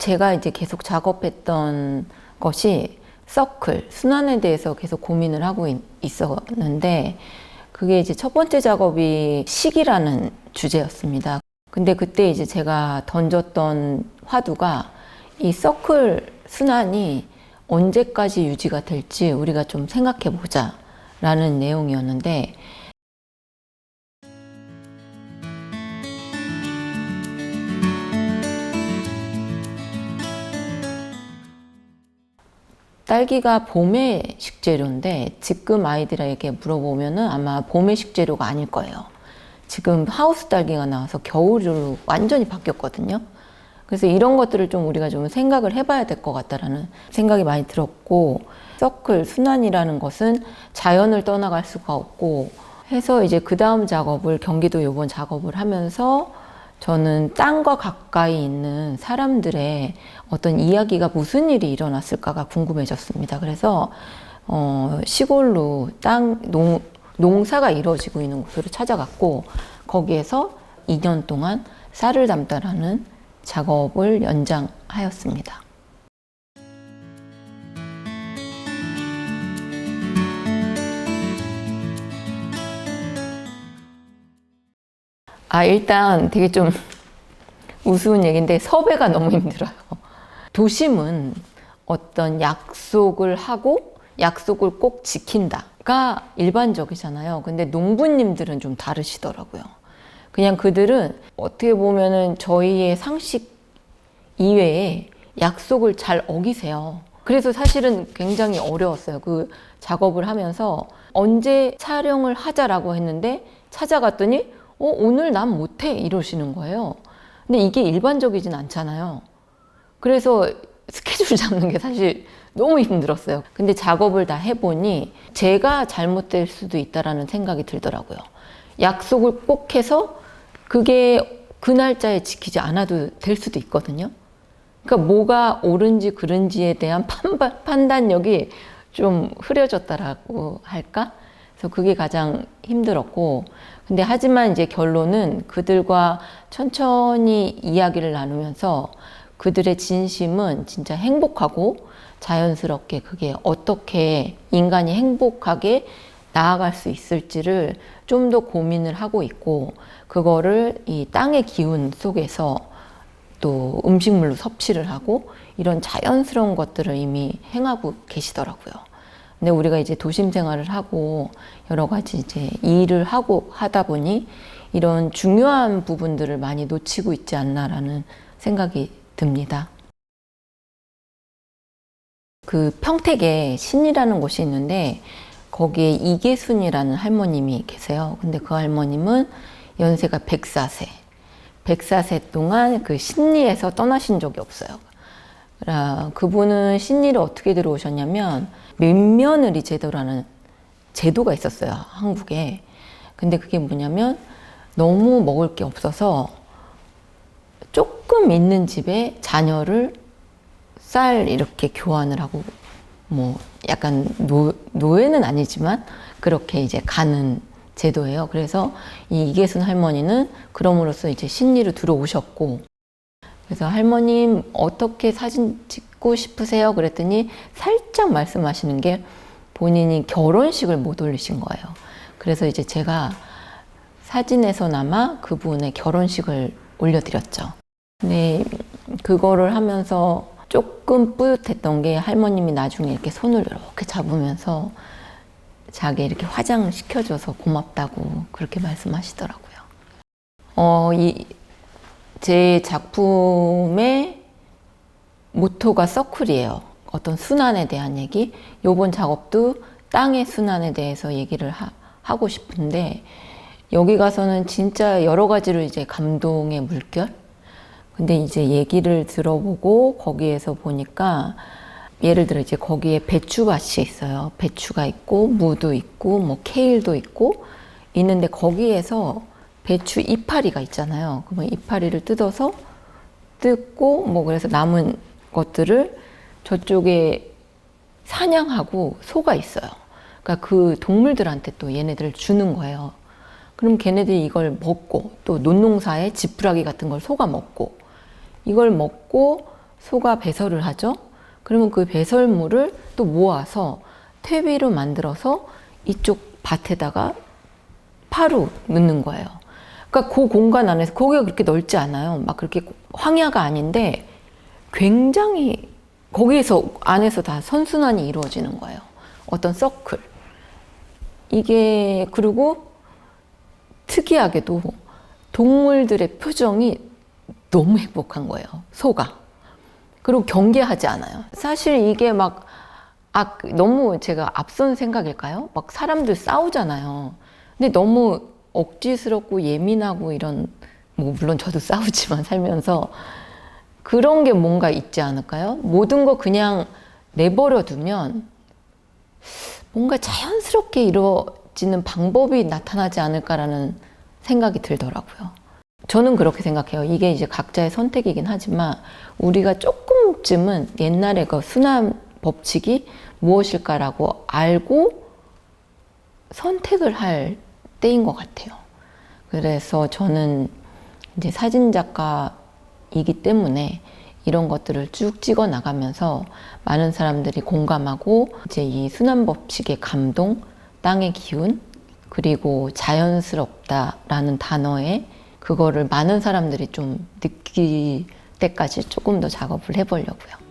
제가 이제 계속 작업했던 것이 서클, 순환에 대해서 계속 고민을 하고 있었는데, 그게 이제 첫 번째 작업이 식이라는 주제였습니다. 근데 그때 이제 제가 던졌던 화두가 이 서클 순환이 언제까지 유지가 될지 우리가 좀 생각해 보자 라는 내용이었는데, 딸기가 봄의 식재료인데 지금 아이들에게 물어보면은 아마 봄의 식재료가 아닐 거예요. 지금 하우스 딸기가 나와서 겨울로 완전히 바뀌었거든요. 그래서 이런 것들을 좀 우리가 좀 생각을 해봐야 될 것 같다라는 생각이 많이 들었고, 서클, 순환이라는 것은 자연을 떠나갈 수가 없고 해서 이제 그 다음 작업을, 경기도 요번 작업을 하면서 저는 땅과 가까이 있는 사람들의 어떤 이야기가 무슨 일이 일어났을까가 궁금해졌습니다. 그래서 시골로 농사가 이루어지고 있는 곳으로 찾아갔고, 거기에서 2년 동안 쌀을 담다라는 작업을 연장하였습니다. 일단 되게 좀 우스운 얘기인데 섭외가 너무 힘들어요. 도심은 어떤 약속을 하고 약속을 꼭 지킨다가 일반적이잖아요. 근데 농부님들은 좀 다르시더라고요. 그냥 그들은 어떻게 보면은 저희의 상식 이외에 약속을 잘 어기세요. 그래서 사실은 굉장히 어려웠어요. 그 작업을 하면서 언제 촬영을 하자라고 했는데 찾아갔더니 오늘 난 못해 이러시는 거예요. 근데 이게 일반적이진 않잖아요. 그래서 스케줄 잡는 게 사실 너무 힘들었어요. 근데 작업을 다 해보니 제가 잘못될 수도 있다라는 생각이 들더라고요. 약속을 꼭 해서 그게 그 날짜에 지키지 않아도 될 수도 있거든요. 그러니까 뭐가 옳은지 그른지에 대한 판단력이 좀 흐려졌다라고 할까? 그래서 그게 가장 힘들었고, 근데 하지만 이제 결론은 그들과 천천히 이야기를 나누면서 그들의 진심은 진짜 행복하고 자연스럽게 그게 어떻게 인간이 행복하게 나아갈 수 있을지를 좀 더 고민을 하고 있고, 그거를 이 땅의 기운 속에서 또 음식물로 섭취를 하고 이런 자연스러운 것들을 이미 행하고 계시더라고요. 근데 우리가 이제 도심 생활을 하고 여러 가지 이제 일을 하고 하다 보니 이런 중요한 부분들을 많이 놓치고 있지 않나라는 생각이 듭니다. 그 평택에 신이라는 곳이 있는데 거기에 이계순이라는 할머님이 계세요. 근데 그 할머님은 연세가 104세. 104세 동안 그 신리에서 떠나신 적이 없어요. 그분은 신리를 어떻게 들어오셨냐면 밀며느리 제도라는 제도가 있었어요, 한국에. 근데 그게 뭐냐면 너무 먹을 게 없어서 조금 있는 집에 자녀를 쌀 이렇게 교환을 하고 뭐 약간 노예는 아니지만 그렇게 이제 가는 제도예요. 그래서 이 이계순 할머니는 그럼으로써 이제 신리로 들어오셨고, 그래서 할머님 어떻게 사진 찍고 싶으세요? 그랬더니 살짝 말씀하시는 게 본인이 결혼식을 못 올리신 거예요. 그래서 이제 제가 사진에서나마 그분의 결혼식을 올려드렸죠. 근데 그거를 하면서 조금 뿌듯했던 게 할머님이 나중에 이렇게 손을 이렇게 잡으면서 자기 이렇게 화장시켜줘서 고맙다고 그렇게 말씀하시더라고요. 제 작품의 모토가 서클이에요. 어떤 순환에 대한 얘기. 요번 작업도 땅의 순환에 대해서 얘기를 하고 싶은데, 여기 가서는 진짜 여러 가지로 이제 감동의 물결? 근데 이제 얘기를 들어보고 거기에서 보니까 예를 들어 이제 거기에 배추밭이 있어요. 배추가 있고 무도 있고 뭐 케일도 있고 있는데 거기에서 배추 이파리가 있잖아요. 그러면 이파리를 뜯고 뭐 그래서 남은 것들을 저쪽에 사냥하고 소가 있어요. 그러니까 그 동물들한테 또 얘네들을 주는 거예요. 그럼 걔네들이 이걸 먹고 또 논농사에 지푸라기 같은 걸 소가 먹고 이걸 먹고 소가 배설을 하죠. 그러면 그 배설물을 또 모아서 퇴비로 만들어서 이쪽 밭에다가 파로 넣는 거예요. 그러니까 그 공간 안에서, 거기가 그렇게 넓지 않아요. 막 그렇게 황야가 아닌데 굉장히 거기에서 안에서 다 선순환이 이루어지는 거예요. 어떤 서클. 이게, 그리고 특이하게도 동물들의 표정이 너무 행복한 거예요. 소가. 그리고 경계하지 않아요. 사실 이게 막, 너무 제가 앞선 생각일까요? 막 사람들 싸우잖아요. 근데 너무 억지스럽고 예민하고 이런, 뭐 물론 저도 싸우지만 살면서 그런 게 뭔가 있지 않을까요? 모든 거 그냥 내버려 두면 뭔가 자연스럽게 이루어지는 방법이 나타나지 않을까라는 생각이 들더라고요. 저는 그렇게 생각해요. 이게 이제 각자의 선택이긴 하지만 우리가 조금쯤은 옛날에 그 순환 법칙이 무엇일까라고 알고 선택을 할 때인 것 같아요. 그래서 저는 이제 사진작가이기 때문에 이런 것들을 쭉 찍어 나가면서 많은 사람들이 공감하고 이제 이 순환 법칙의 감동, 땅의 기운, 그리고 자연스럽다라는 단어에 그거를 많은 사람들이 좀 느낄 때까지 조금 더 작업을 해보려고요.